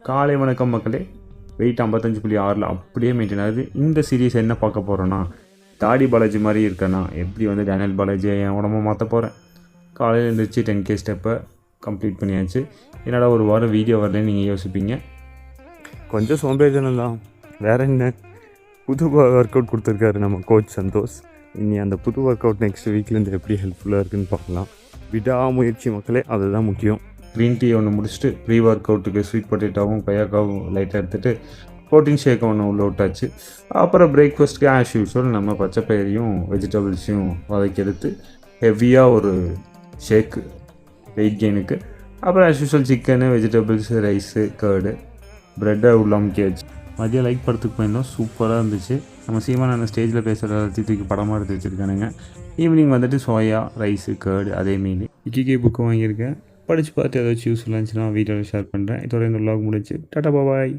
காலை வணக்கம் மக்களே. வெயிட் 55.6 அப்படியே மெயின்டைன் ஆகுது. இந்த சீரீஸ் என்ன பார்க்க போகிறோன்னா, தாடி பாலாஜி மாதிரி இருக்கேன்னா எப்படி வந்து டேனியல் பாலாஜியை என் உடம்பை மாற்ற போகிறேன். காலையில் எழுந்திரிச்சு 10K ஸ்டெப்பை கம்ப்ளீட் பண்ணியாச்சு. என்னடா ஒரு வாரம் வீடியோ வரலன்னு நீங்கள் யோசிப்பீங்க. கொஞ்சம் சோம்பேறித்தனம் தான், வேறு என்ன. புது ஒர்க் அவுட் கொடுத்துருக்காரு நம்ம கோச் சந்தோஷ். இனி அந்த புது ஒர்க் அவுட் நெக்ஸ்ட் வீக்லேருந்து எப்படி ஹெல்ப்ஃபுல்லாக இருக்குதுன்னு பார்க்கலாம். விடாமுயற்சி மக்களே, அதுதான் முக்கியம். க்ரீன் டீ ஒன்று முடிச்சுட்டு ப்ரீ ஒர்க் அவுட்டுக்கு ஸ்வீட் பொட்டேட்டோவும் கொய்யாக்காவும் லைட்டாக எடுத்துகிட்டு ப்ரோட்டீன் ஷேக்கை ஒன்று உள்ள விட்டாச்சு. அப்புறம் பிரேக்ஃபாஸ்ட்டுக்கு ஆஸ் யூஸ்வல் நம்ம பச்சைப்பயிரையும் வெஜிடபிள்ஸையும் வதக்கி எடுத்து ஹெவியாக ஒரு ஷேக்கு வெயிட் கெயினுக்கு. அப்புறம் as usual chicken, vegetables, rice, curd, ப்ரெட்டை உள்ள அமுக்கியாச்சு. மதியம் லைக் படத்துக்கு போயிருந்தோம், சூப்பராக இருந்துச்சு. நம்ம சீமான ஸ்டேஜில் பேசுகிற தூக்கி படமாக எடுத்து வச்சுருக்கானுங்க. ஈவினிங் வந்துட்டு சோயா, ரைஸு, கர்டு, அதே மீன். இக்கிகே புக்கு வாங்கியிருக்கேன், படித்து பார்த்து ஏதாச்சும் யூஸ்ஃபுல்லாக இருந்துச்சுன்னா வீடியோவில் ஷேர் பண்ணுறேன். இதோட இந்த vlog முடிச்சு. டாடா பாய்.